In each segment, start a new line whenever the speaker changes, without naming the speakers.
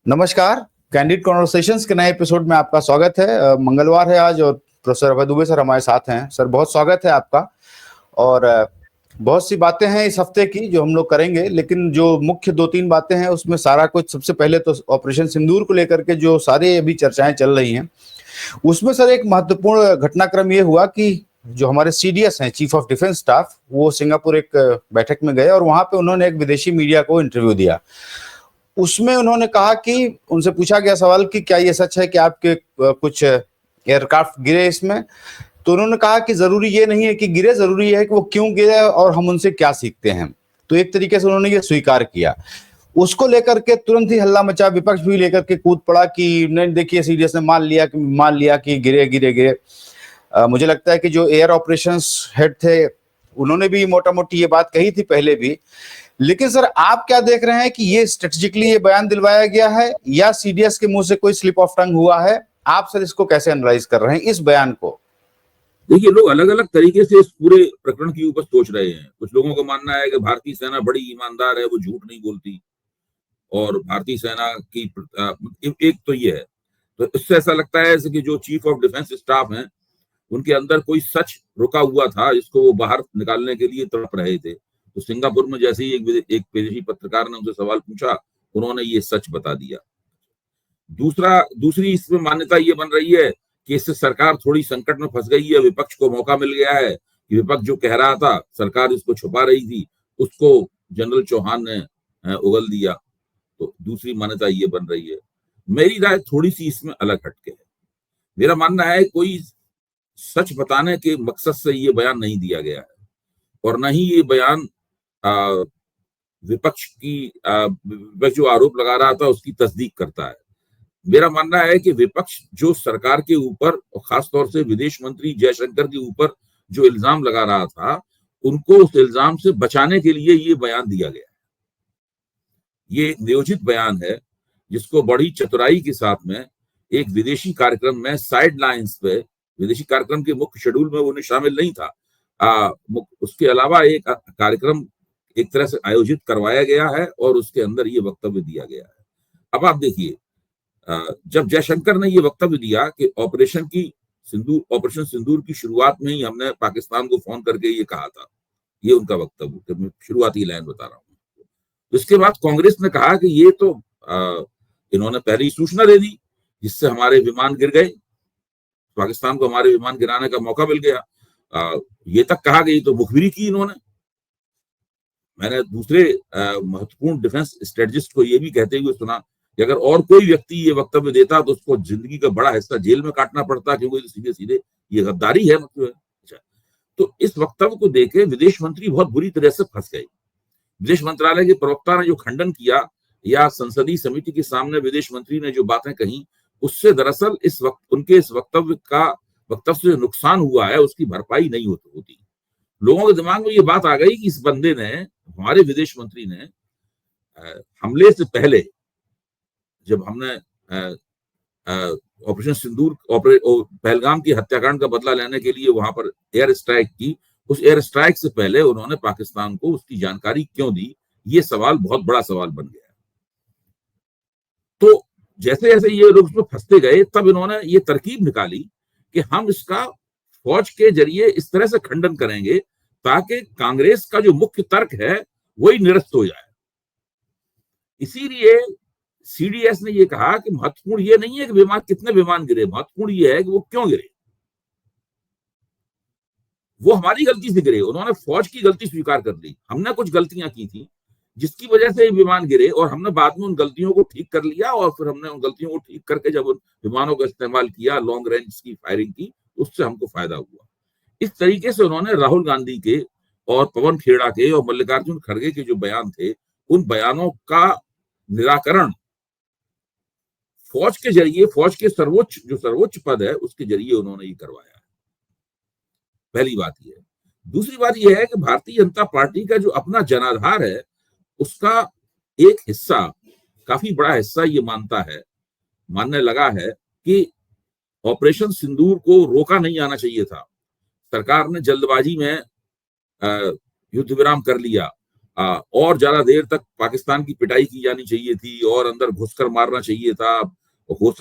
नमस्कार। Candid conversations के नए एपिसोड में आपका स्वागत है। मंगलवार है आज और प्रोफेसर अभय दुबे सर हमारे साथ हैं। सर बहुत स्वागत है आपका। और बहुत सी बातें हैं इस हफ्ते की जो हम लोग करेंगे, लेकिन जो मुख्य दो तीन बातें हैं उसमें सारा कुछ, सबसे पहले तो ऑपरेशन सिंदूर को लेकर के जो सारे अभी चर्चाएं चल रही हैं उसमें सर एक महत्वपूर्ण घटनाक्रम ये हुआ कि जो हमारे सीडीएस हैं, चीफ ऑफ डिफेंस स्टाफ, वो सिंगापुर एक बैठक में गए और वहां पे उन्होंने एक विदेशी मीडिया को इंटरव्यू दिया। उसमें उन्होंने कहा कि उनसे पूछा गया सवाल कि क्या ये सच है कि आपके कुछ एयरक्राफ्ट गिरे इसमें। तो उन्होंने कहा कि जरूरी ये नहीं है कि गिरे, जरूरी है कि वो क्यों गिरे और हम उनसे क्या सीखते हैं। तो एक तरीके से उन्होंने ये स्वीकार किया। उसको लेकर के तुरंत ही हल्ला मचा, विपक्ष भी लेकर के कूद पड़ा कि नहीं देखिए सीडीएस ने मान लिया कि गिरे गिरे गिरे। मुझे लगता है कि जो एयर ऑपरेशंस हेड थे उन्होंने भी मोटा मोटी ये बात कही थी पहले भी। लेकिन सर आप क्या देख रहे हैं कि ये स्ट्रेटेजिकली ये बयान दिलवाया गया है या सीडीएस के मुंह से कोई स्लिप ऑफ टंग हुआ है? आप सर इसको कैसे एनालाइज कर रहे हैं इस बयान को?
देखिए, लोग अलग अलग तरीके से इस पूरे प्रकरण के ऊपर सोच रहे हैं। कुछ लोगों का मानना है कि भारतीय सेना बड़ी ईमानदार है, वो झूठ नहीं बोलती, और भारतीय सेना की एक तो ये है। तो इससे ऐसा लगता है जैसे कि जो चीफ ऑफ डिफेंस स्टाफ हैं उनके अंदर कोई सच रुका हुआ था जिसको वो बाहर निकालने के लिए तड़प रहे थे। तो सिंगापुर में जैसे ही एक विदेशी पत्रकार ने उनसे सवाल पूछा, उन्होंने ये सच बता दिया। दूसरी इसमें मान्यता ये बन रही है कि इससे सरकार थोड़ी संकट में फंस गई है, विपक्ष को मौका मिल गया है कि विपक्ष जो कह रहा था सरकार इसको छुपा रही थी, उसको जनरल चौहान ने उगल दिया। तो दूसरी मान्यता ये बन रही है। मेरी राय थोड़ी सी इसमें अलग हटके है। मेरा मानना है कोई सच बताने के मकसद से ये बयान नहीं दिया गया है, और न ही ये बयान विपक्ष जो आरोप लगा रहा था उसकी तस्दीक करता है। मेरा मानना है कि विपक्ष जो सरकार के ऊपर और खासतौर से विदेश मंत्री जयशंकर के ऊपर जो इल्जाम लगा रहा था, उनको उस इल्जाम से बचाने के लिए ये बयान दिया गया है। ये एक नियोजित बयान है जिसको बड़ी चतुराई के साथ में एक विदेशी कार्यक्रम में साइड लाइंस पे, विदेशी कार्यक्रम के मुख्य शेड्यूल में उन्हें शामिल नहीं था, उसके अलावा एक कार्यक्रम एक तरह से आयोजित करवाया गया है और उसके अंदर ये वक्तव्य दिया गया है। अब आप देखिए, जब जयशंकर ने ये वक्तव्य दिया कि ऑपरेशन सिंदूर की शुरुआत में ही हमने पाकिस्तान को फोन करके ये कहा था, ये उनका वक्तव्य, मैं शुरुआती लाइन बता रहा हूँ। इसके बाद कांग्रेस ने कहा कि ये तो इन्होंने पहले ही सूचना दे दी जिससे हमारे विमान गिर गए, पाकिस्तान को हमारे विमान गिराने का मौका मिल गया। ये तक कहा कि तो मुखबिरी की इन्होंने। मैंने दूसरे महत्वपूर्ण डिफेंस स्ट्रेटजिस्ट को ये भी कहते हुए सुना कि अगर और कोई व्यक्ति ये वक्तव्य देता तो उसको जिंदगी का बड़ा हिस्सा जेल में काटना पड़ता, क्योंकि सीधे सीधे ये गद्दारी है मतलब। अच्छा, तो इस वक्तव्य को देके विदेश मंत्री बहुत बुरी तरह से फंस गए। विदेश मंत्रालय के प्रवक्ता ने जो खंडन किया या संसदीय समिति के सामने विदेश मंत्री ने जो बातें कही, उससे दरअसल उनके इस वक्तव्य से नुकसान हुआ है उसकी भरपाई नहीं होती। लोगों के दिमाग में ये बात आ गई कि इस बंदे ने, हमारे विदेश मंत्री ने, हमले से पहले जब हमने ऑपरेशन सिंदूर पहलगाम की हत्याकांड का बदला लेने के लिए वहां पर एयर स्ट्राइक की, उस एयर स्ट्राइक से पहले उन्होंने पाकिस्तान को उसकी जानकारी क्यों दी, ये सवाल बहुत बड़ा सवाल बन गया। तो जैसे जैसे ये लोग उसमें फंसते गए, तब इन्होंने ये तरकीब निकाली कि हम इसका फौज के जरिए इस तरह से खंडन करेंगे ताकि कांग्रेस का जो मुख्य तर्क है वही निरस्त हो जाए। इसीलिए सीडीएस ने ये कहा कि महत्वपूर्ण ये नहीं है कि कितने विमान गिरे, महत्वपूर्ण ये है कि वो क्यों गिरे। वो हमारी गलती से गिरे, उन्होंने फौज की गलती स्वीकार कर ली। हमने कुछ गलतियां की थी जिसकी वजह से विमान गिरे, और हमने बाद में उन गलतियों को ठीक कर लिया, और फिर हमने उन गलतियों को ठीक करके जब उन विमानों का इस्तेमाल किया, लॉन्ग रेंज की फायरिंग की, उससे हमको फायदा हुआ। इस तरीके से उन्होंने राहुल गांधी के और पवन खेड़ा के और मल्लिकार्जुन खड़गे के जो बयान थे, उन बयानों का निराकरण फौज के जरिए, फौज के सर्वोच्च पद है उसके जरिए उन्होंने ये करवाया। पहली बात यह है। दूसरी बात यह है कि भारतीय जनता पार्टी का जो अपना जनाधार है उसका एक हिस्सा, काफी बड़ा हिस्सा, ये मानने लगा है कि ऑपरेशन सिंदूर को रोका नहीं जाना चाहिए था। सरकार ने जल्दबाजी में युद्ध विराम कर लिया और ज्यादा देर तक पाकिस्तान की पिटाई की जानी चाहिए थी और अंदर घुसकर मारना चाहिए था, हो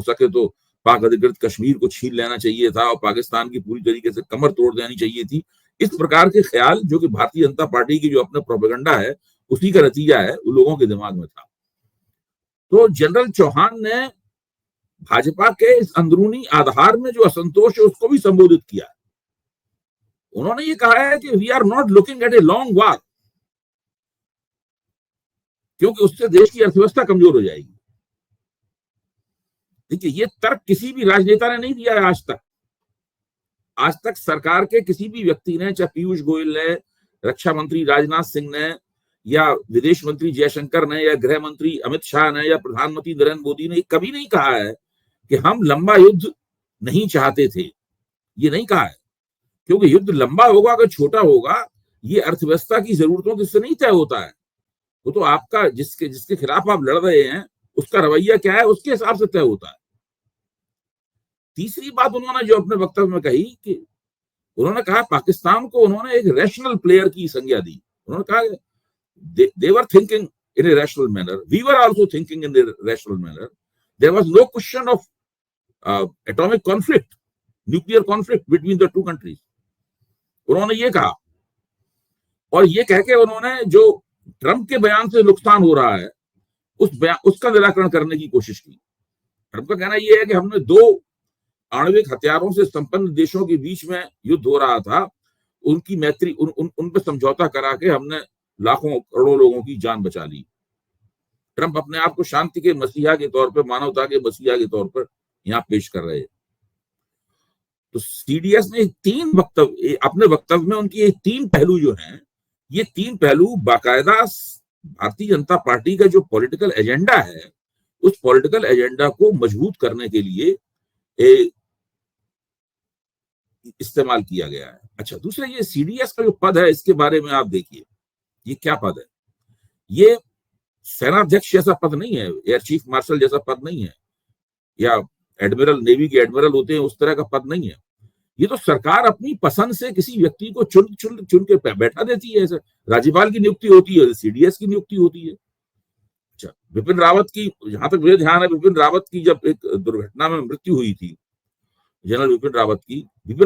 सके तो पाक अधिकृत कश्मीर को छीन लेना चाहिए था और पाकिस्तान की पूरी तरीके से कमर तोड़ देनी चाहिए थी। इस प्रकार के ख्याल जो कि भारतीय जनता पार्टी की जो अपना प्रोपेगेंडा है उसी का नतीजा है, उन लोगों के दिमाग में था। तो जनरल चौहान ने भाजपा के इस अंदरूनी आधार में जो असंतोष है उसको भी संबोधित किया। उन्होंने ये कहा है कि we are not looking at a long war, क्योंकि उससे देश की अर्थव्यवस्था कमजोर हो जाएगी। देखिए, ये तर्क किसी भी राजनेता ने नहीं दिया है आज तक। आज तक सरकार के किसी भी व्यक्ति ने, चाहे पीयूष गोयल ने, रक्षा मंत्री राजनाथ सिंह ने, या विदेश मंत्री जयशंकर ने, या गृह मंत्री अमित शाह ने, या प्रधानमंत्री नरेंद्र मोदी ने कभी नहीं कहा है कि हम लंबा युद्ध नहीं चाहते थे। ये नहीं कहा है, क्योंकि युद्ध लंबा होगा अगर छोटा होगा, ये अर्थव्यवस्था की जरूरतों से नहीं तय होता है। वो तो आपका जिसके खिलाफ आप लड़ रहे हैं उसका रवैया क्या है उसके हिसाब से तय होता है। तीसरी बात उन्होंने जो अपने वक्तव्य में कही कि उन्होंने कहा पाकिस्तान को उन्होंने एक रैशनल प्लेयर की संज्ञा दी। उन्होंने कहा they were thinking in a rational manner, we were also thinking in a rational manner, there was no question of atomic conflict, nuclear conflict between the two countries। उन्होंने ये कहा, और ये कह के उन्होंने जो ट्रंप के बयान से नुकसान हो रहा है उसका निराकरण करने की कोशिश की। ट्रंप का कहना यह है कि हमने दो आणविक हथियारों से संपन्न देशों के बीच में युद्ध हो रहा था, उनकी मैत्री उन पर समझौता करा के हमने लाखों करोड़ों लोगों की जान बचा ली। ट्रंप अपने आप को शांति के मसीहा के तौर पर, मानवता के मसीहा के तौर पर यहां पेश कर रहे हैं। तो सीडीएस ने अपने वक्तव्य में उनकी ये तीन पहलू जो हैं, ये तीन पहलू बाकायदा भारतीय जनता पार्टी का जो पॉलिटिकल एजेंडा है उस पॉलिटिकल एजेंडा को मजबूत करने के लिए इस्तेमाल किया गया है। अच्छा, दूसरा ये सीडीएस का जो पद है इसके बारे में आप देखिए, ये क्या पद है? ये सेनाध्यक्ष जैसा पद नहीं है, एयर चीफ मार्शल जैसा पद नहीं है, या एडमिरल, नेवी के एडमिरल होते हैं उस तरह का पद नहीं है। ये तो सरकार अपनी पसंद से किसी व्यक्ति को चुन के बैठा देती है। ऐसे राज्यपाल की नियुक्ति होती है, सीडीएस की नियुक्ति होती है। अच्छा, विपिन रावत की, जहां तक मुझे ध्यान है, विपिन रावत की जब एक दुर्घटना में मृत्यु हुई थी, जनरल विपिन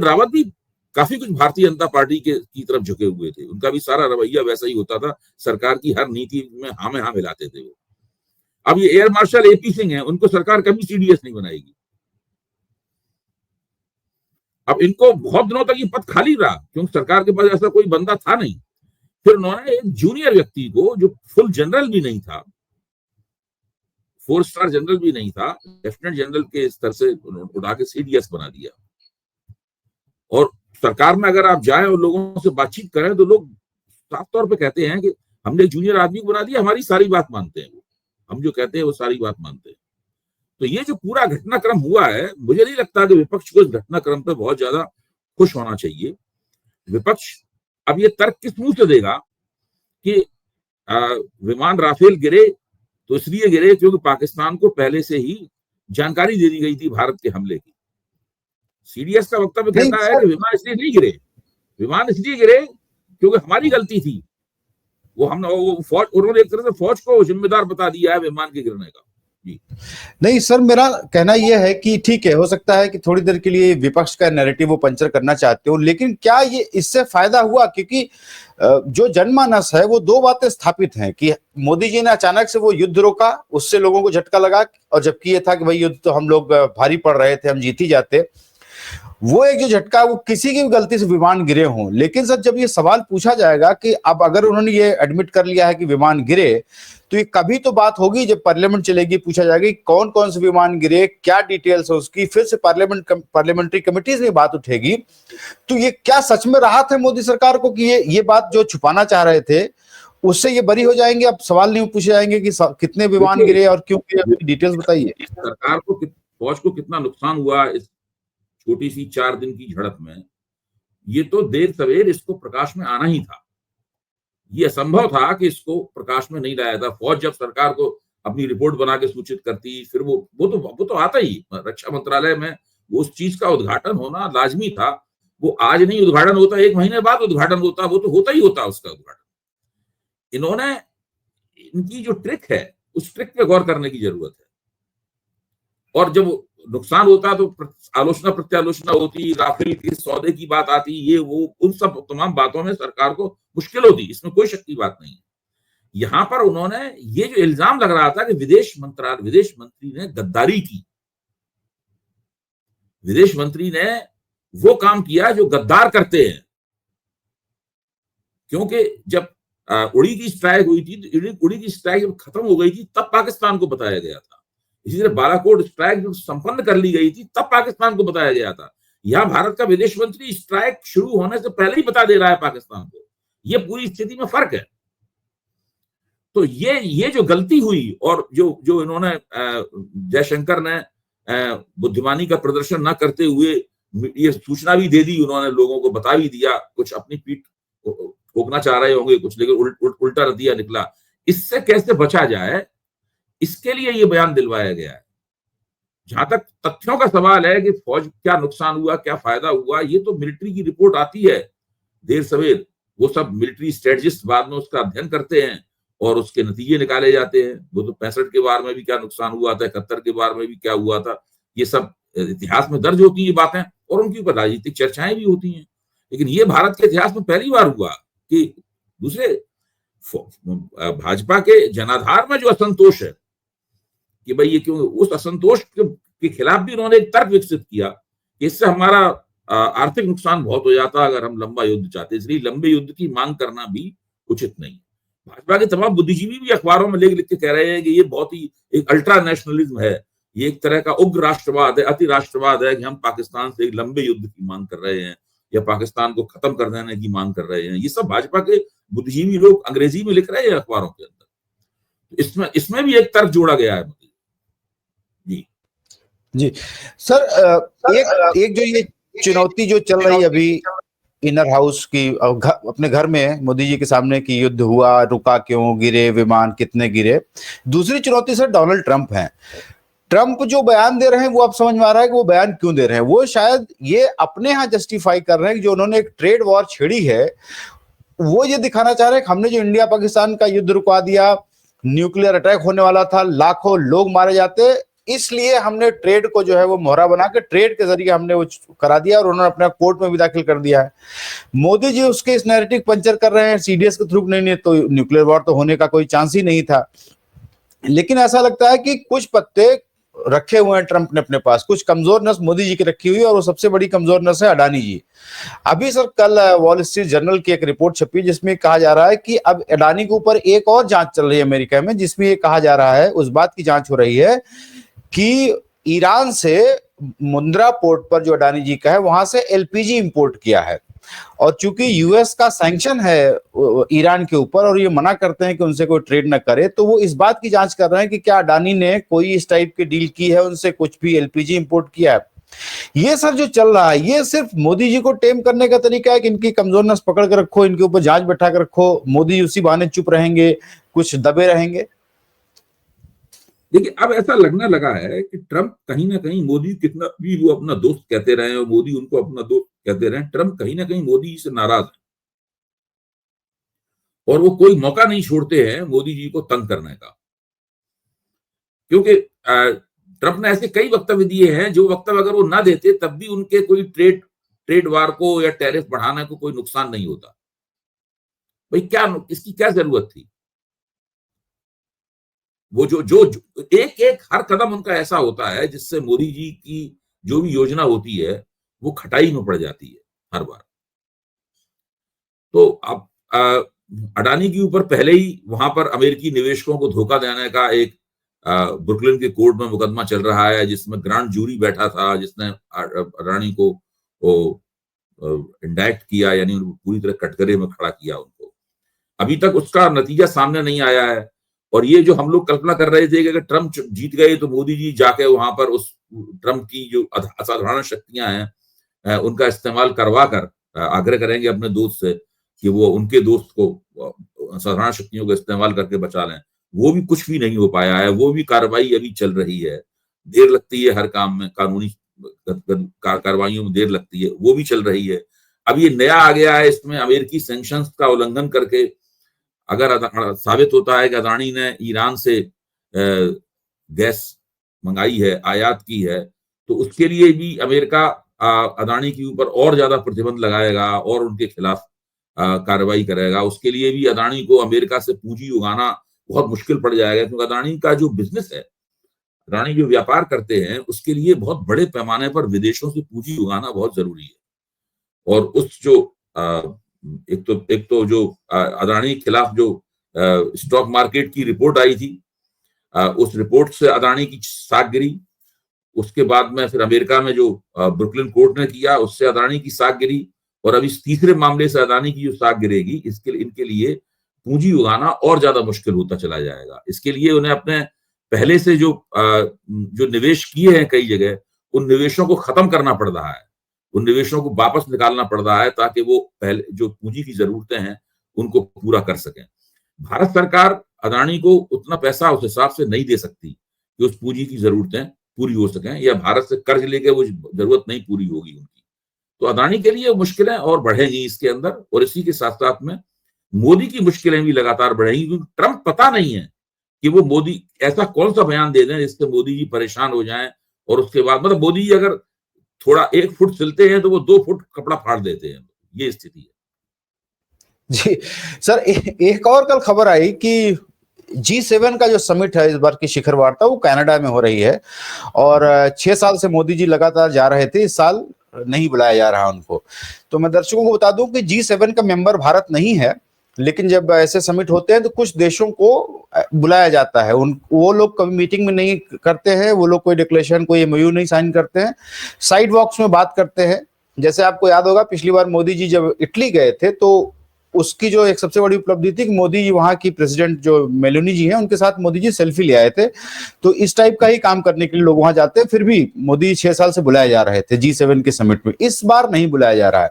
रावत भी काफी कुछ भारतीय जनता पार्टी की तरफ झुके हुए थे। उनका भी सारा रवैया वैसा ही होता था, सरकार की हर नीति में हाँ में हाँ मिलाते थे वो। अब ये एयर मार्शल एपी सिंह है, उनको सरकार कभी सीडीएस नहीं बनाएगी। अब इनको बहुत दिनों तक ये पद खाली रहा क्योंकि सरकार के पास ऐसा कोई बंदा था नहीं। फिर उन्होंने एक जूनियर व्यक्ति को, जो फुल जनरल भी नहीं था, 4 स्टार जनरल भी नहीं था, लेफ्टिनेंट जनरल के स्तर से उठा के सीडीएस बना दिया। और सरकार में अगर आप जाएं और लोगों से बातचीत करें तो लोग साफ तौर पे कहते हैं कि हमने जूनियर आदमी को बना दिया, हमारी सारी बात मानते हैं, वो हम जो कहते हैं वो सारी बात मानते हैं। तो ये जो पूरा घटनाक्रम हुआ है, मुझे नहीं लगता कि विपक्ष को इस घटनाक्रम पे बहुत ज्यादा खुश होना चाहिए। विपक्ष अब ये तर्क किस मुंह से देगा कि विमान राफेल गिरे तो इसलिए गिरे क्योंकि पाकिस्तान को पहले से ही जानकारी दे दी गई थी भारत के हमले की। सीडीएस का वक्तव्य कहता है कि विमान इसलिए नहीं गिरे, विमान इसलिए गिरे क्योंकि हमारी गलती थी। उन्होंने एक तरह से फौज को जिम्मेदार बता दिया है विमान के गिरने का।
नहीं सर, मेरा कहना यह है कि ठीक है, हो सकता है कि थोड़ी देर के लिए विपक्ष का नैरेटिव वो पंचर करना चाहते हो, लेकिन क्या ये इससे फायदा हुआ? क्योंकि जो जनमानस है वो दो बातें स्थापित हैं कि मोदी जी ने अचानक से वो युद्ध रोका, उससे लोगों को झटका लगा, और जबकि ये था कि भाई युद्ध तो हम लोग भारी पड़ रहे थे, हम जीत ही जाते। वो एक जो झटका, वो किसी की भी गलती से विमान गिरे हों। लेकिन सर, जब ये सवाल पूछा जाएगा कि अब अगर उन्होंने ये एडमिट कर लिया है कि विमान गिरे, तो ये कभी तो बात होगी जब पार्लियामेंट चलेगी, पूछा जाएगा कौन कौन से विमान गिरे, क्या डिटेल्स है उसकी, फिर से पार्लियामेंट्री कमिटीज में बात उठेगी। तो ये क्या सच में राहत है मोदी सरकार को कि ये बात जो छुपाना चाह रहे थे उससे ये बरी हो जाएंगे? अब सवाल नहीं पूछे जाएंगे कि कितने विमान गिरे और क्यों गिरे, डिटेल्स बताइए।
सरकार को, फौज को कितना नुकसान हुआ इस छोटी सी 4 दिन की झड़प में, ये तो देर सवेर इसको प्रकाश में आना ही था। ये असंभव था कि इसको प्रकाश में नहीं लाया था। फौज जब सरकार को अपनी रिपोर्ट बना के सूचित करती, फिर वो तो आता ही रक्षा मंत्रालय में, उस चीज का उद्घाटन होना लाजमी था। वो आज नहीं उद्घाटन होता, 1 महीने बाद उद्घाटन होता, वो तो होता ही होता उसका उद्घाटन। इन्होंने, इनकी जो ट्रिक है उस ट्रिक पे गौर करने की जरूरत है। और जब नुकसान होता तो आलोचना प्रत्यालोचना होती, राफेल के सौदे की बात आती, ये वो, उन सब तमाम बातों में सरकार को मुश्किल होती, इसमें कोई शक की बात नहीं है। यहां पर उन्होंने ये जो इल्जाम लग रहा था कि विदेश मंत्री ने गद्दारी की, विदेश मंत्री ने वो काम किया जो गद्दार करते हैं। क्योंकि जब उड़ी की स्ट्राइक हुई थी, तो उड़ी की स्ट्राइक जब खत्म हो गई थी तब पाकिस्तान को बताया गया था। इसी तरह बालाकोट स्ट्राइक जब संपन्न कर ली गई थी तब पाकिस्तान को बताया गया था। यहां भारत का विदेश मंत्री स्ट्राइक शुरू होने से पहले ही बता दे रहा है पाकिस्तान को। ये पूरी स्थिति में फर्क है। तो ये जो गलती हुई, और जो इन्होंने जयशंकर ने बुद्धिमानी का प्रदर्शन न करते हुए ये सूचना भी दे दी, उन्होंने लोगों को बता भी दिया, कुछ अपनी पीठ ठोकना चाह रहे होंगे कुछ, लेकिन उल्टा रतिया निकला। इससे कैसे बचा जाए, इसके लिए ये बयान दिलवाया गया है। जहां तक तथ्यों का सवाल है कि फौज क्या नुकसान हुआ, क्या फायदा हुआ, ये तो मिलिट्री की रिपोर्ट आती है देर सवेर, वो सब मिलिट्री स्ट्रेटजिस्ट बाद में उसका अध्ययन करते हैं और उसके नतीजे निकाले जाते हैं। वो तो 65 के वार में भी क्या नुकसान हुआ था, 71 के वार में भी क्या हुआ था, ये सब इतिहास में दर्ज होती है बातें, और उनके ऊपर राजनीतिक चर्चाएं भी होती हैं। लेकिन ये भारत के इतिहास में पहली बार हुआ कि दूसरे भाजपा के जनाधार में जो असंतोष है कि भाई ये क्यों, उस असंतोष के खिलाफ भी उन्होंने एक तर्क विकसित किया कि इससे हमारा आर्थिक नुकसान बहुत हो जाता अगर हम लंबा युद्ध चाहते, इसलिए लंबे युद्ध की मांग करना भी उचित नहीं। भाजपा के तमाम बुद्धिजीवी भी अखबारों में लिख के कह रहे हैं कि ये बहुत ही एक अल्ट्रा नेशनलिज्म है, ये एक तरह का उग्र राष्ट्रवाद है, अति राष्ट्रवाद है कि हम पाकिस्तान से एक लंबे युद्ध की मांग कर रहे हैं या पाकिस्तान को खत्म कर देने की मांग कर रहे हैं। ये सब भाजपा के बुद्धिजीवी लोग अंग्रेजी में लिख रहे हैं अखबारों के अंदर। इसमें भी एक तर्क जोड़ा गया है। जी
जी सर, एक जो ये चुनौती जो चल रही है अभी इनर हाउस की, अपने घर में मोदी जी के सामने कि युद्ध हुआ, रुका क्यों, गिरे विमान कितने गिरे। दूसरी चुनौती सर डोनाल्ड ट्रंप है। ट्रंप जो बयान दे रहे हैं वो अब समझ में आ रहा है कि वो बयान क्यों दे रहे हैं। वो शायद ये अपने यहाँ जस्टिफाई कर रहे हैं कि जो उन्होंने एक ट्रेड वॉर छेड़ी है, वो ये दिखाना चाह रहे हैं कि हमने जो इंडिया पाकिस्तान का युद्ध रुकवा दिया, न्यूक्लियर अटैक होने वाला था, लाखों लोग मारे जाते, इसलिए हमने ट्रेड को जो है वो मोहरा बना के ट्रेड के जरिए हमने वो करा दिया, और उन्होंने अपना कोर्ट में भी दाखिल कर दिया है। मोदी जी उसके इस नैरेटिव पंचर कर रहे हैं सीडीएस के थ्रू, नहीं तो न्यूक्लियर वॉर तो होने का कोई चांस ही नहीं था। लेकिन ऐसा लगता है कि कुछ पत्ते रखे हुए हैं ट्रंप ने अपने पास, कुछ कमजोर नस मोदी जी की रखी हुई है, और वो सबसे बड़ी कमजोर नस है अडानी जी। अभी सर कल वॉल स्ट्रीट जर्नल की एक रिपोर्ट छपी जिसमें कहा जा रहा है कि अब अडानी के ऊपर एक और जांच चल रही है अमेरिका में, जिसमें ये कहा जा रहा है, उस बात की जांच हो रही है कि ईरान से मुंद्रा पोर्ट पर जो अडानी जी का है वहां से एलपीजी इंपोर्ट किया है, और चूंकि यूएस का सैंक्शन है ईरान के ऊपर और ये मना करते हैं कि उनसे कोई ट्रेड न करे, तो वो इस बात की जांच कर रहे हैं कि क्या अडानी ने कोई इस टाइप की डील की है, उनसे कुछ भी एलपीजी इंपोर्ट किया है। ये सर जो चल रहा है, ये सिर्फ मोदी जी को टेम करने का तरीका है कि इनकी कमजोर नस पकड़ कर रखो, इनके ऊपर जांच बैठा कर रखो, मोदी उसी बहाने चुप रहेंगे, कुछ दबे रहेंगे।
देखिए, अब ऐसा लगने लगा है कि ट्रंप कहीं ना कहीं, मोदी कितना भी वो अपना दोस्त कहते रहे और मोदी उनको अपना दोस्त कहते रहे, ट्रंप कहीं ना कहीं मोदी जी से नाराज है और वो कोई मौका नहीं छोड़ते हैं मोदी जी को तंग करने का। क्योंकि ट्रंप ने ऐसे कई वक्तव्य दिए हैं जो वक्तव्य अगर वो ना देते तब भी उनके कोई ट्रेड वार को या टैरिफ बढ़ाने को कोई नुकसान नहीं होता। भाई क्या इसकी क्या जरूरत थी? वो जो एक हर कदम उनका ऐसा होता है जिससे मोदी जी की जो भी योजना होती है वो खटाई में पड़ जाती है हर बार। तो अब अडानी के ऊपर पहले ही वहां पर अमेरिकी निवेशकों को धोखा देने का एक ब्रुकलिन के कोर्ट में मुकदमा चल रहा है, जिसमें ग्रांड जूरी बैठा था, जिसने अडानी को इंडाइक्ट किया, यानी पूरी तरह कटघरे में खड़ा किया उनको। अभी तक उसका नतीजा सामने नहीं आया है। और ये जो हम लोग कल्पना कर रहे थे कि अगर ट्रंप जीत गए तो मोदी जी जाके वहां पर उस ट्रंप की जो असाधारण शक्तियां हैं उनका इस्तेमाल करवा कर आग्रह करेंगे अपने दोस्त से कि वो उनके दोस्त को असाधारण शक्तियों का इस्तेमाल करके बचा लें, वो भी कुछ भी नहीं हो पाया है। वो भी कार्रवाई अभी चल रही है, देर लगती है हर काम में, कानूनी कार्रवाइयों में देर लगती है, वो भी चल रही है। अब ये नया आ गया है, इसमें अमेरिकी सैंक्शंस का उल्लंघन करके अगर साबित होता है कि अदानी ने ईरान से गैस मंगाई है, आयात की है, तो उसके लिए भी अमेरिका अदानी के ऊपर और ज्यादा प्रतिबंध लगाएगा और उनके खिलाफ कार्रवाई करेगा। उसके लिए भी अदानी को अमेरिका से पूंजी उगाना बहुत मुश्किल पड़ जाएगा, क्योंकि अदानी का जो बिजनेस है, अदानी जो व्यापार करते हैं, उसके लिए बहुत बड़े पैमाने पर विदेशों से पूंजी उगाना बहुत जरूरी है। और उस जो एक तो जो अदानी के खिलाफ जो स्टॉक मार्केट की रिपोर्ट आई थी, उस रिपोर्ट से अदानी की साख गिरी। उसके बाद में फिर अमेरिका में जो ब्रुकलिन कोर्ट ने किया, उससे अदानी की साख गिरी। और अब इस तीसरे मामले से अदानी की जो साख गिरेगी, इनके लिए पूंजी उगाना और ज्यादा मुश्किल होता चला जाएगा। इसके लिए उन्हें अपने पहले से जो निवेश किए हैं कई जगह, उन निवेशों को खत्म करना पड़ रहा है, उन निवेशों को वापस निकालना पड़ रहा है, ताकि वो पहले जो पूंजी की जरूरतें हैं उनको पूरा कर सकें। भारत सरकार अदानी को उतना पैसा उस हिसाब से नहीं दे सकती कि उस पूंजी की जरूरतें पूरी हो सकें, या भारत से कर्ज लेके वो जरूरत नहीं पूरी होगी उनकी। तो अदानी के लिए मुश्किलें और बढ़ेंगी इसके अंदर। और इसी के साथ साथ में मोदी की मुश्किलें भी लगातार बढ़ेंगी, क्योंकि ट्रंप पता नहीं है कि वो मोदी ऐसा कौन सा बयान दे दें जिससे मोदी जी परेशान हो जाएं, और उसके बाद मतलब मोदी जी अगर थोड़ा 1 फुट सिलते हैं तो वो 2 फुट कपड़ा फाड़ देते हैं। ये स्थिति है
जी सर। एक और कल खबर आई कि G7 का जो समिट है, इस बार की शिखर वार्ता, वो कनाडा में हो रही है। और 6 साल से मोदी जी लगातार जा रहे थे, इस साल नहीं बुलाया जा रहा उनको। तो मैं दर्शकों को बता दूं कि G7 का मेंबर भारत नहीं है, लेकिन जब ऐसे समिट होते हैं तो कुछ देशों को बुलाया जाता है। वो लोग कभी मीटिंग में नहीं करते हैं, वो लोग कोई डिक्लेरेशन, कोई MOU नहीं साइन करते हैं, साइड वॉक्स में बात करते हैं। जैसे आपको याद होगा, पिछली बार मोदी जी जब इटली गए थे, तो उसकी जो एक सबसे बड़ी उपलब्धि थी कि मोदी जी, वहां की प्रेसिडेंट जो मेलोनी जी हैं, उनके साथ मोदी जी सेल्फी ले आए थे। तो इस टाइप का ही काम करने के लिए लोग वहां जाते हैं। फिर भी मोदी 6 साल से बुलाए जा रहे थे G7 के समिट में, इस बार नहीं बुलाया जा रहा है।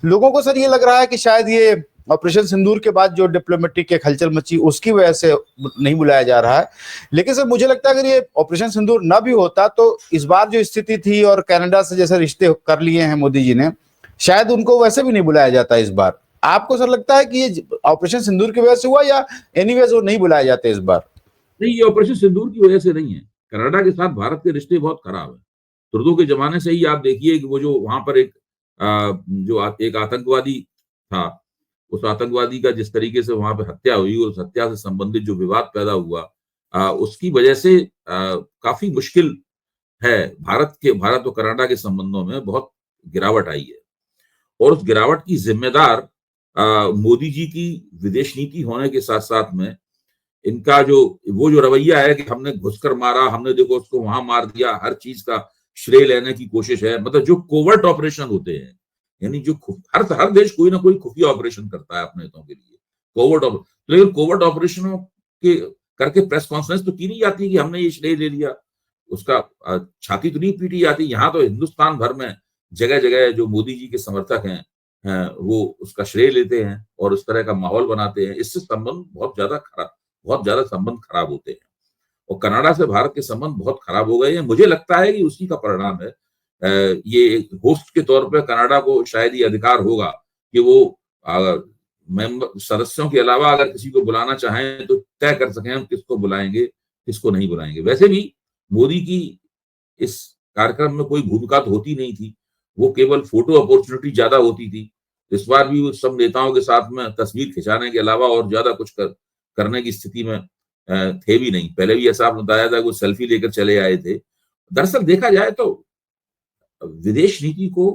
लोगों को सर ये लग रहा है कि शायद ये ऑपरेशन सिंदूर के बाद जो डिप्लोमेटिक एक हलचल मची, उसकी वजह से नहीं बुलाया जा रहा है। लेकिन सर मुझे लगता है अगर ये ऑपरेशन सिंदूर ना भी होता, तो इस बार जो स्थिति थी, और कनाडा से जैसे रिश्ते कर लिए हैं मोदी जी ने, शायद उनको वैसे भी नहीं बुलाया जाता इस बार। आपको सर लगता है कि ये ऑपरेशन सिंदूर की वजह से हुआ, या एनीवेज वो नहीं बुलाए जाते इस बार?
नहीं, ये ऑपरेशन सिंदूर की वजह से नहीं है। कनाडा के साथ भारत के रिश्ते बहुत खराब है। तुर्दों के जमाने से ही आप देखिए कि वो जो वहां पर एक एक आतंकवादी था, उस आतंकवादी का जिस तरीके से वहां पे हत्या हुई, और उस हत्या से संबंधित जो विवाद पैदा हुआ, उसकी वजह से काफी मुश्किल है। भारत और कनाडा के संबंधों में बहुत गिरावट आई है। और उस गिरावट की जिम्मेदार मोदी जी की विदेश नीति होने के साथ साथ में इनका जो रवैया है कि हमने घुसकर मारा, हमने देखो उसको वहां मार दिया, हर चीज का श्रेय लेने की कोशिश है। मतलब जो कोवर्ट ऑपरेशन होते हैं, यानी जो हर देश कोई ना कोई खुफिया ऑपरेशन करता है अपने हितों के लिए, लेकिन कोवर्ट ऑपरेशनों के करके प्रेस कॉन्फ्रेंस तो की नहीं जाती कि हमने ये श्रेय ले लिया, उसका छाती तो नहीं पीटी जाती। यहाँ तो हिंदुस्तान भर में जगह जगह जो मोदी जी के समर्थक हैं, वो उसका श्रेय लेते हैं और उस तरह का माहौल बनाते हैं। इससे संबंध बहुत ज्यादा संबंध खराब होते हैं, और कनाडा से भारत के संबंध बहुत खराब हो गए हैं। मुझे लगता है कि उसी का परिणाम है। ये होस्ट के तौर पर कनाडा को शायद ये अधिकार होगा कि वो सदस्यों के अलावा अगर किसी को बुलाना चाहें तो तय कर सकें हम किसको बुलाएंगे, किसको नहीं बुलाएंगे। वैसे भी मोदी की इस कार्यक्रम में कोई भूमिका तो होती नहीं थी, वो केवल फोटो अपॉर्चुनिटी ज्यादा होती थी। इस बार भी वो सब नेताओं के साथ में तस्वीर खिंचाने के अलावा और ज्यादा कुछ करने की स्थिति में थे भी नहीं। पहले भी ऐसा आपने बताया था कि वो सेल्फी लेकर चले आए थे। दरअसल देखा जाए तो विदेश नीति को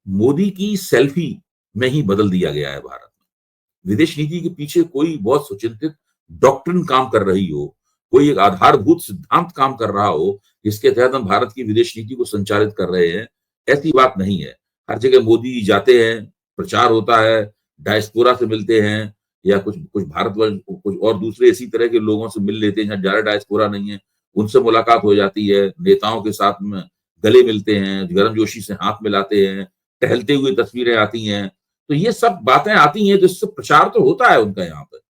मोदी की सेल्फी में ही बदल दिया गया है भारत में। विदेश नीति के पीछे कोई बहुत सुचिंतित डॉक्ट्रिन काम कर रही हो, कोई एक आधारभूत सिद्धांत काम कर रहा हो जिसके तहत हम भारत की विदेश नीति को संचालित कर रहे हैं, ऐसी बात नहीं है। हर जगह मोदी जाते हैं, प्रचार होता है, डायस्पोरा से मिलते हैं, या कुछ भारतवर्ष कुछ और दूसरे इसी तरह के लोगों से मिल लेते हैं जहाँ ज्यादा डायस्पोरा नहीं है, उनसे मुलाकात हो जाती है, नेताओं के साथ में गले मिलते हैं, गर्मजोशी से हाथ मिलाते हैं, टहलते हुए तस्वीरें आती हैं। तो ये सब बातें आती हैं, जिससे प्रचार तो होता है उनका यहाँ पर।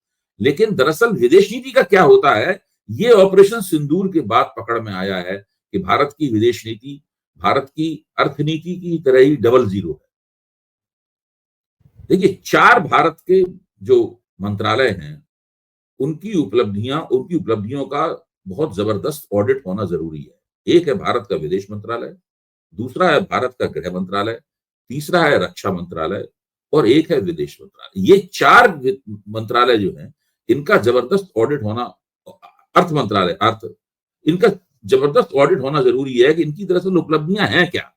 लेकिन दरअसल विदेश नीति का क्या होता है, ये ऑपरेशन सिंदूर के बाद पकड़ में आया है कि भारत की विदेश नीति भारत की अर्थनीति की तरह ही डबल जीरो है। देखिए, 4 भारत के जो मंत्रालय हैं, उनकी उपलब्धियों का बहुत जबरदस्त ऑडिट होना जरूरी है। एक है भारत का विदेश मंत्रालय, दूसरा है भारत का गृह मंत्रालय, तीसरा है रक्षा मंत्रालय और एक है विदेश मंत्रालय। ये 4 मंत्रालय जो हैं, इनका जबरदस्त ऑडिट होना, अर्थ मंत्रालय, इनका जबरदस्त ऑडिट होना जरूरी है कि इनकी दरअसल उपलब्धियां हैं क्या,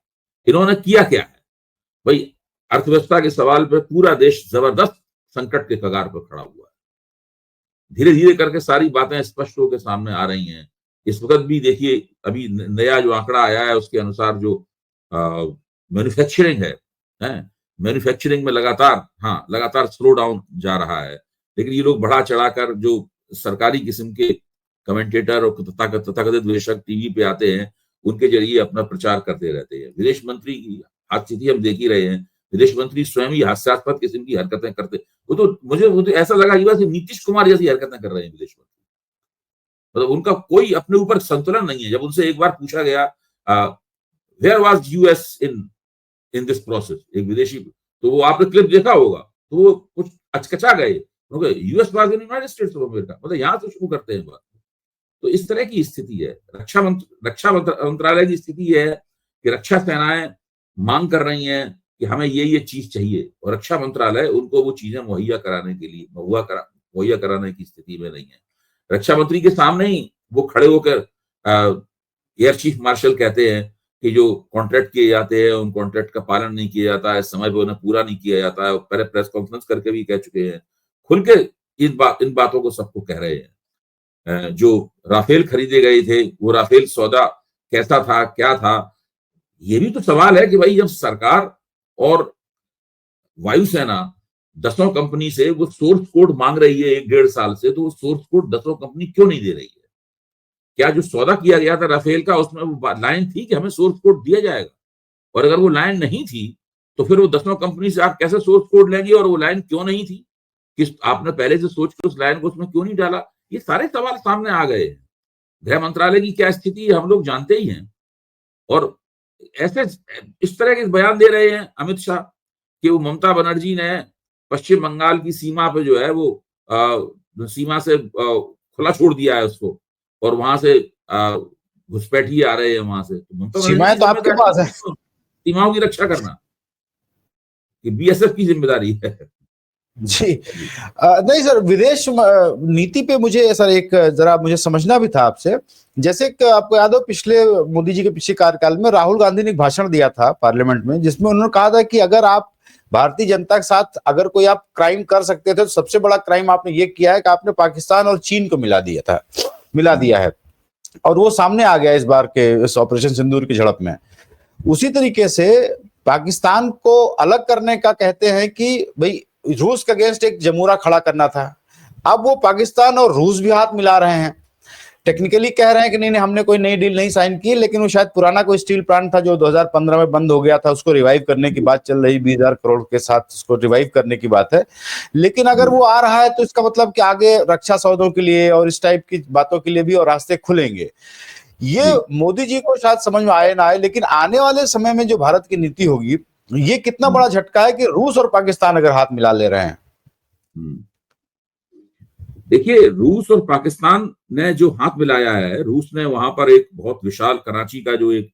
इन्होंने किया क्या है। भाई, अर्थव्यवस्था के सवाल पर पूरा देश जबरदस्त संकट के कगार पर खड़ा हुआ है। धीरे धीरे करके सारी बातें स्पष्ट होकर सामने आ रही हैं। इस वक्त भी देखिए, अभी नया जो आंकड़ा आया है उसके अनुसार जो मैन्युफैक्चरिंग है, मैन्युफैक्चरिंग में लगातार स्लो डाउन जा रहा है। लेकिन ये लोग बढ़ा चढ़ाकर जो सरकारी किस्म के कमेंटेटर और तथाकथित विशेषज्ञ टीवी पे आते हैं, उनके जरिए अपना प्रचार करते रहते हैं। विदेश मंत्री की स्थिति हम देख ही रहे हैं, विदेश मंत्री स्वयं ही हास्यास्पद किस्म की हरकतें करते, मुझे ऐसा लगा कि बस नीतीश कुमार जैसी हरकतें कर रहे हैं विदेश मंत्री। मतलब उनका कोई अपने ऊपर संतुलन नहीं है। जब उनसे एक बार पूछा गया where was US in this process, एक विदेशी, तो वो आपने क्लिप देखा होगा, तो वो कुछ अचकचा गए, US was in United states of America, मतलब यहां से शुरू करते हैं बात। तो इस तरह की स्थिति है। रक्षा मंत्रालय की स्थिति है कि रक्षा सेनाएं मांग कर रही हैं कि हमें ये चीज चाहिए, और रक्षा मंत्रालय उनको वो चीजें मुहैया कराने की स्थिति में नहीं है। रक्षा मंत्री के सामने ही वो खड़े होकर एयर चीफ मार्शल कहते हैं कि जो कॉन्ट्रैक्ट किए जाते हैं उन कॉन्ट्रैक्ट का पालन नहीं किया जाता है, समय पर उन्हें पूरा नहीं किया जाता है। पहले प्रेस कॉन्फ्रेंस करके भी कह चुके हैं, खुल के इन बातों को सबको कह रहे हैं। जो राफेल खरीदे गए थे, वो राफेल सौदा कैसा था, क्या था, ये भी तो सवाल है कि भाई जब सरकार और वायुसेना 10 कंपनी से वो सोर्स कोड मांग रही है 1-1.5 साल से, तो वो सोर्स कोड 10 कंपनी क्यों नहीं दे रही है? क्या जो सौदा किया गया था राफेल का, उसमें वो लाइन थी कि हमें सोर्स कोड दिया जाएगा? और अगर वो लाइन नहीं थी तो फिर वो 10 कंपनी से आप कैसे सोर्स कोड लेंगे? और वो लाइन क्यों नहीं थी, कि आपने पहले से सोच के उस लाइन को उसमें क्यों नहीं डाला? ये सारे सवाल सामने आ गए हैं। गृह मंत्रालय की क्या स्थिति है हम लोग जानते ही हैं। और ऐसे इस तरह के बयान दे रहे हैं अमित शाह कि वो ममता बनर्जी ने पश्चिम बंगाल की सीमा पे जो है वो सीमा से खुला छोड़ दिया है उसको, और वहां से घुसपैठी आ रहे हैं वहां से। तो ममता
सीमाएं तो आपके पास है,
सीमाओं की रक्षा करना कि बीएसएफ की जिम्मेदारी है।
जी नहीं सर, विदेश नीति पे मुझे सर एक जरा मुझे समझना भी था आपसे। जैसे कि आपको याद हो, पिछले मोदी जी के पिछले कार्यकाल में राहुल गांधी ने एक भाषण दिया था पार्लियामेंट में, जिसमें उन्होंने कहा था कि अगर आप भारतीय जनता के साथ अगर कोई आप क्राइम कर सकते थे तो सबसे बड़ा क्राइम आपने ये किया है कि आपने पाकिस्तान और चीन को मिला दिया है। और वो सामने आ गया इस बार के इस ऑपरेशन सिंदूर की झड़प में। उसी तरीके से पाकिस्तान को अलग करने का कहते हैं कि भाई रूस के अगेंस्ट एक जमूरा खड़ा करना था। अब वो पाकिस्तान और रूस भी हाथ मिला रहे हैं, टेक्निकली कह रहे हैं कि नहीं हमने कोई नई डील नहीं साइन की, लेकिन वो शायद पुराना कोई स्टील प्लांट था जो 2015 में बंद हो गया था, उसको रिवाइव करने की बात चल रही, 20,000 करोड़ के साथ उसको रिवाइव करने की बात है। लेकिन अगर वो आ रहा है तो इसका मतलब कि आगे रक्षा सौदों के लिए और इस टाइप की बातों के लिए भी और रास्ते खुलेंगे। ये मोदी जी को शायद समझ में आए ना आए, लेकिन आने वाले समय में जो भारत की नीति होगी, ये कितना बड़ा झटका है कि रूस और पाकिस्तान अगर हाथ मिला ले रहे हैं।
देखिए, रूस और पाकिस्तान ने जो हाथ मिलाया है, रूस ने वहां पर एक बहुत विशाल कराची का जो एक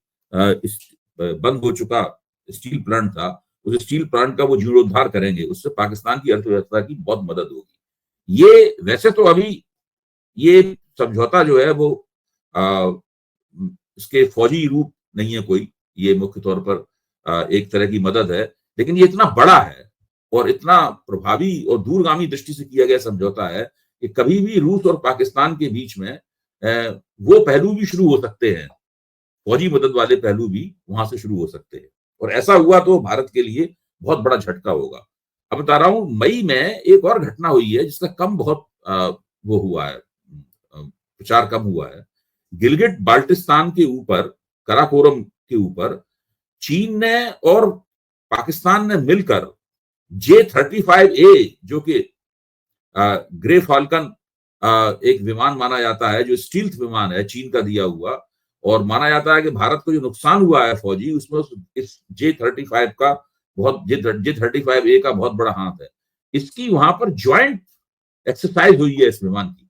बंद हो चुका स्टील प्लांट था, उस स्टील प्लांट का वो जीर्णोद्धार करेंगे, उससे पाकिस्तान की अर्थव्यवस्था की बहुत मदद होगी। ये वैसे तो अभी ये समझौता जो है वो इसके फौजी रूप नहीं है कोई, ये मुख्य तौर पर एक तरह की मदद है, लेकिन ये इतना बड़ा है और इतना प्रभावी और दूरगामी दृष्टि से किया गया समझौता है कि कभी भी रूस और पाकिस्तान के बीच में वो पहलू भी शुरू हो सकते हैं, फौजी मदद वाले पहलू भी वहां से शुरू हो सकते हैं। और ऐसा हुआ तो भारत के लिए बहुत बड़ा झटका होगा। अब बता रहा हूं, मई में एक और घटना हुई है जिसका कम बहुत वो हुआ है, प्रचार कम हुआ है। गिलगिट बाल्टिस्तान के ऊपर, कराकोरम के ऊपर चीन ने और पाकिस्तान ने मिलकर J-35A, जो कि ग्रे फाल्कन एक विमान माना जाता है, जो स्टील्थ विमान है चीन का दिया हुआ, और माना जाता है कि भारत को जो नुकसान हुआ है फौजी, उसमें इस J-35A का बहुत बड़ा हाथ है। इसकी वहां पर ज्वाइंट एक्सरसाइज हुई है इस विमान की।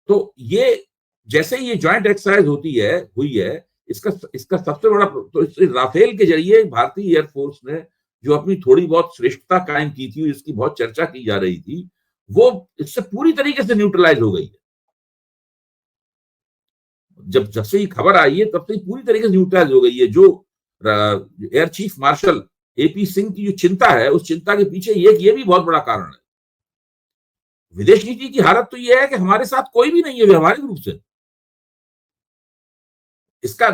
तो ये जैसे ही ये ज्वाइंट एक्सरसाइज हुई है, इसका सबसे बड़ा तो इस राफेल के जरिए भारतीय एयरफोर्स ने जो अपनी थोड़ी बहुत श्रेष्ठता कायम की थी, जिसकी बहुत चर्चा की जा रही थी, वो इससे पूरी तरीके से न्यूट्रलाइज हो गई है। जब से ये खबर आई है तब से पूरी तरीके से न्यूट्रलाइज हो गई है। जो air chief marshal AP Singh की जो चिंता है, उस चिंता के पीछे ये भी बहुत बड़ा कारण है। विदेश नीति की हालत तो यह है कि हमारे साथ कोई भी नहीं है व्यवहारिक रूप से। इसका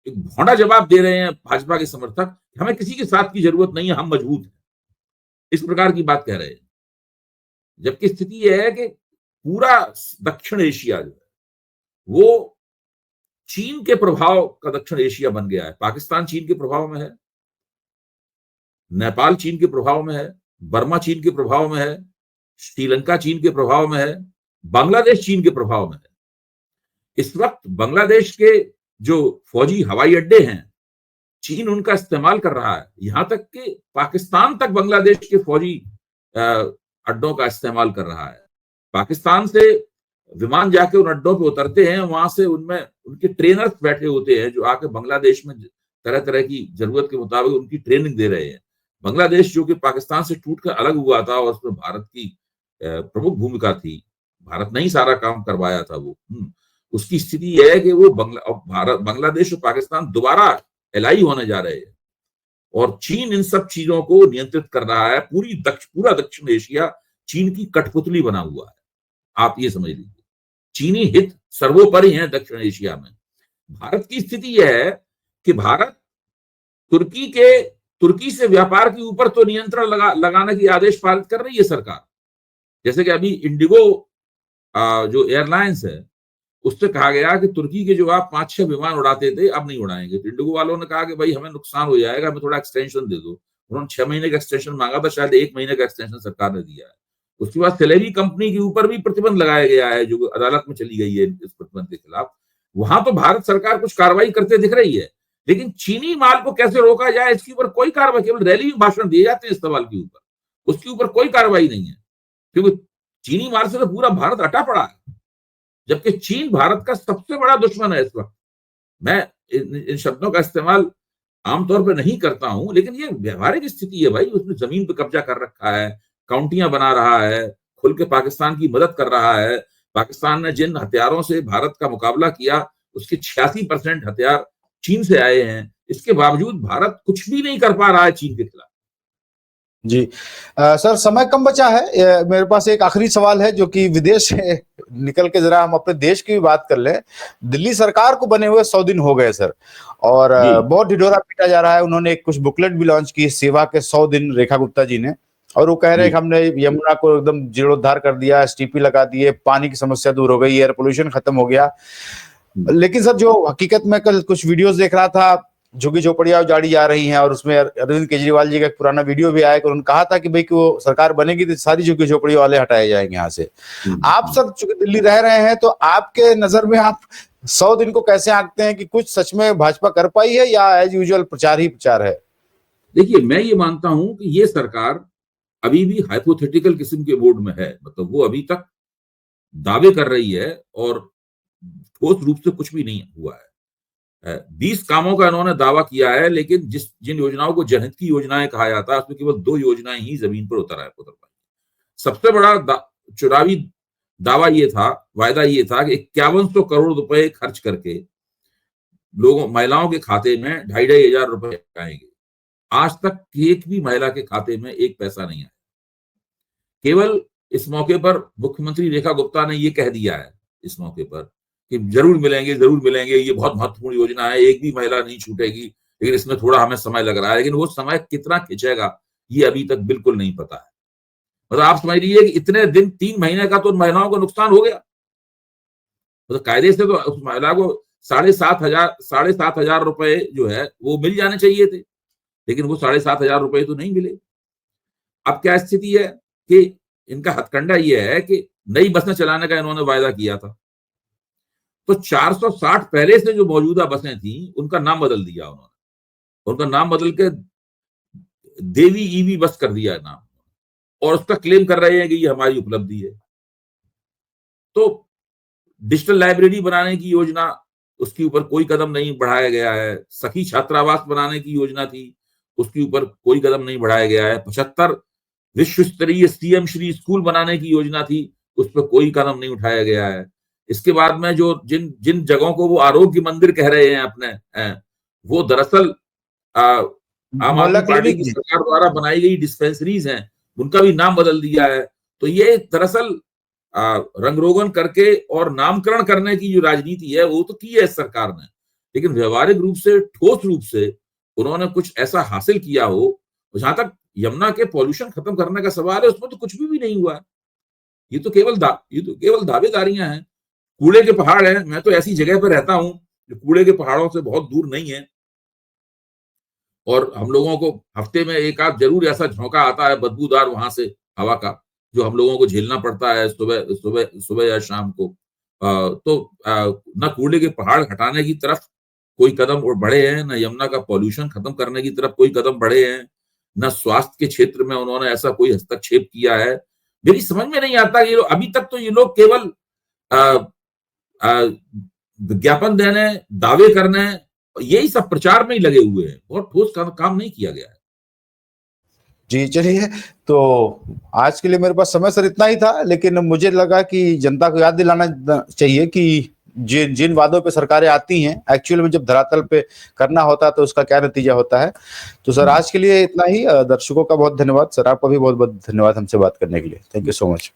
एक भौंडा जवाब दे रहे हैं भाजपा के समर्थक, हमें किसी के साथ की जरूरत नहीं है, हम मजबूत हैं, इस प्रकार की बात कह रहे हैं। जबकि स्थिति यह है कि पूरा दक्षिण एशिया जो है वो चीन के प्रभाव का दक्षिण एशिया बन गया है। पाकिस्तान चीन के प्रभाव में है, नेपाल चीन के प्रभाव में है, बर्मा चीन के प्रभाव में है, श्रीलंका चीन के प्रभाव में है, बांग्लादेश चीन के प्रभाव में है। इस वक्त बांग्लादेश के जो फौजी हवाई अड्डे हैं, चीन उनका इस्तेमाल कर रहा है। यहां तक कि पाकिस्तान तक बांग्लादेश के फौजी अड्डों का इस्तेमाल कर रहा है। पाकिस्तान से विमान जाके उन अड्डों पे उतरते हैं, वहां से उनमें उनके ट्रेनर्स बैठे होते हैं जो आके बांग्लादेश में तरह तरह की जरूरत के मुताबिक उनकी ट्रेनिंग दे रहे हैं। बांग्लादेश जो कि पाकिस्तान से टूटकर अलग हुआ था और उसमें भारत की प्रमुख भूमिका थी, भारत ने ही सारा काम करवाया था वो, उसकी स्थिति यह है कि वो बांग्लादेश और पाकिस्तान दोबारा एलाई होने जा रहे हैं और चीन इन सब चीजों को नियंत्रित कर रहा है। पूरा दक्षिण एशिया चीन की कठपुतली बना हुआ है, आप ये समझ लीजिए। चीनी हित सर्वोपरि हैं दक्षिण एशिया में। भारत की स्थिति यह है कि भारत तुर्की से व्यापार के ऊपर तो नियंत्रण लगाने की आदेश पारित कर रही है सरकार। जैसे कि अभी इंडिगो जो एयरलाइंस है उससे कहा गया कि तुर्की के जो आप 5-6 विमान उड़ाते थे अब नहीं उड़ाएंगे। तो इंडिगो वालों ने कहा कि भाई हमें नुकसान हो जाएगा, हमें थोड़ा एक्सटेंशन दे दो। उन्होंने 6 महीने का एक्सटेंशन मांगा था, शायद 1 महीने का एक्सटेंशन सरकार ने दिया है। उसके बाद सेलेरी कंपनी के ऊपर भी प्रतिबंध लगाया गया है जो अदालत में चली गई है इस प्रतिबंध के खिलाफ। वहां तो भारत सरकार कुछ कार्रवाई करते दिख रही है, लेकिन चीनी माल को कैसे रोका जाए इसके ऊपर कोई कार्रवाई, केवल रैली में भाषण दिए जाते हैं इस सवाल के ऊपर, उसके ऊपर कोई कार्रवाई नहीं है। क्योंकि चीनी माल से तो पूरा भारत अटा पड़ा है, जबकि चीन भारत का सबसे बड़ा दुश्मन है इस वक्त। मैं इन शब्दों का इस्तेमाल आमतौर पर नहीं करता हूं, लेकिन ये व्यवहारिक स्थिति है भाई। उसने जमीन पर कब्जा कर रखा है, काउंटियां बना रहा है, खुल के पाकिस्तान की मदद कर रहा है। पाकिस्तान ने जिन हथियारों से भारत का मुकाबला किया उसके 86% हथियार चीन से आए हैं। इसके बावजूद भारत कुछ भी नहीं कर पा रहा है चीन के खिलाफ।
जी सर, समय कम बचा है, मेरे पास एक आखिरी सवाल है जो कि विदेश से निकल के जरा हम अपने देश की भी बात कर लें। दिल्ली सरकार को बने हुए 100 दिन हो गए सर, और बहुत ढिढोरा पीटा जा रहा है। उन्होंने कुछ बुकलेट भी लॉन्च की, सेवा के 100 दिन, रेखा गुप्ता जी ने, और वो कह रहे हैं कि हमने यमुना को एकदम जीर्णोद्धार कर दिया, एसटीपी लगा दिए, पानी की समस्या दूर हो गई, एयर पोल्यूशन खत्म हो गया। लेकिन सर जो हकीकत में कल कुछ वीडियोस देख रहा था, झुग्गी झोपड़ियां उजाड़ी जा रही हैं, और उसमें अरविंद केजरीवाल जी का एक पुराना वीडियो भी आया कि उन्होंने कहा था कि भाई कि वो सरकार बनेगी तो सारी झुग्गी झोपड़ी वाले हटाए जाएंगे यहाँ से। आप सर चूंकि दिल्ली रह रहे हैं, तो आपके नजर में आप 100 दिन को कैसे आंकते हैं कि कुछ सच में भाजपा कर पाई है या एज यूजुअल प्रचार ही प्रचार है?
देखिए, मैं ये मानता हूं कि ये सरकार अभी भी हाइपोथेटिकल किस्म के मोड में है। मतलब वो अभी तक दावे कर रही है और ठोस रूप से कुछ भी नहीं हुआ है। 20 कामों का इन्होंने दावा किया है, लेकिन जिन योजनाओं को जनहित की योजनाएं कहा जाता है उसमें केवल 2 योजनाएं ही जमीन पर उतर पाई। सबसे बड़ा चुनावी दावा ये था, वायदा ये था कि 5100 करोड़ रुपए खर्च करके महिलाओं के खाते में 2500 रुपए आएंगे। आज तक एक भी महिला के खाते में एक पैसा नहीं आया। केवल इस मौके पर मुख्यमंत्री रेखा गुप्ता ने ये कह दिया है इस मौके पर कि जरूर मिलेंगे, ये बहुत महत्वपूर्ण योजना है, एक भी महिला नहीं छूटेगी, लेकिन इसमें थोड़ा हमें समय लग रहा है। लेकिन वो समय कितना खिंचेगा ये अभी तक बिल्कुल नहीं पता है। मतलब आप समझ लीजिए कि इतने दिन, 3 महीने का तो उन महिलाओं को नुकसान हो गया। मतलब कायदे से तो उस महिला को 7,500 रुपए जो है वो मिल जाने चाहिए थे, लेकिन वो 7,500 रुपए तो नहीं मिले। अब क्या स्थिति है कि इनका हथकंडा ये है कि नई बसें चलाने का इन्होंने वायदा किया था, तो 460 पहले से जो मौजूदा बसें थी उनका नाम बदल दिया उन्होंने। उनका नाम बदल के देवी ईवी बस कर दिया नाम। और उसका क्लेम कर रहे हैं कि ये हमारी उपलब्धि है। तो डिजिटल लाइब्रेरी बनाने की योजना, उसके ऊपर कोई कदम नहीं बढ़ाया गया है। सखी छात्रावास बनाने की योजना थी, उसके ऊपर कोई कदम नहीं बढ़ाया गया है। 75 विश्व स्तरीय सीएम श्री स्कूल बनाने की योजना थी, उस पर कोई कदम नहीं उठाया गया है। इसके बाद में जो जिन जिन जगहों को वो आरोग्य मंदिर कह रहे हैं अपने वो दरअसल आम
मोहल्ला
आदमी पार्टी
क्लिनिक
की
जी।
सरकार द्वारा बनाई गई डिस्पेंसरीज हैं, उनका भी नाम बदल दिया है। तो ये दरअसल रंगरोगन करके और नामकरण करने की जो राजनीति है वो तो की है इस सरकार ने, लेकिन व्यवहारिक रूप से, ठोस रूप से उन्होंने कुछ ऐसा हासिल किया हो। जहां तक यमुना के पॉल्यूशन खत्म करने का सवाल है, उसमें तो कुछ भी नहीं हुआ है। ये तो केवल दावेदारियां हैं। कूड़े के पहाड़ हैं। मैं तो ऐसी जगह पर रहता हूं जो कूड़े के पहाड़ों से बहुत दूर नहीं है, और हम लोगों को हफ्ते में एक आध जरूर ऐसा झोंका आता है बदबूदार वहां से हवा का, जो हम लोगों को झेलना पड़ता है सुबह सुबह सुबह या शाम को। न कूड़े के पहाड़ हटाने की तरफ कोई कदम बढ़े हैं, न यमुना का पॉल्यूशन खत्म करने की तरफ कोई कदम बढ़े हैं, न स्वास्थ्य के क्षेत्र में उन्होंने ऐसा कोई हस्तक्षेप किया है। मेरी समझ में नहीं आता, ये अभी तक तो ये लोग केवल विज्ञापन देने, दावे करने, यही सब प्रचार में ही लगे हुए हैं। बहुत ठोस काम नहीं किया गया है।
जी चलिए, तो आज के लिए मेरे पास समय सर इतना ही था, लेकिन मुझे लगा कि जनता को याद दिलाना चाहिए कि जिन जिन वादों पे सरकारें आती हैं, एक्चुअल में जब धरातल पे करना होता है तो उसका क्या नतीजा होता है। तो सर आज के लिए इतना ही। दर्शकों का बहुत धन्यवाद। सर आपका भी बहुत बहुत धन्यवाद हमसे बात करने के लिए। Thank you so much.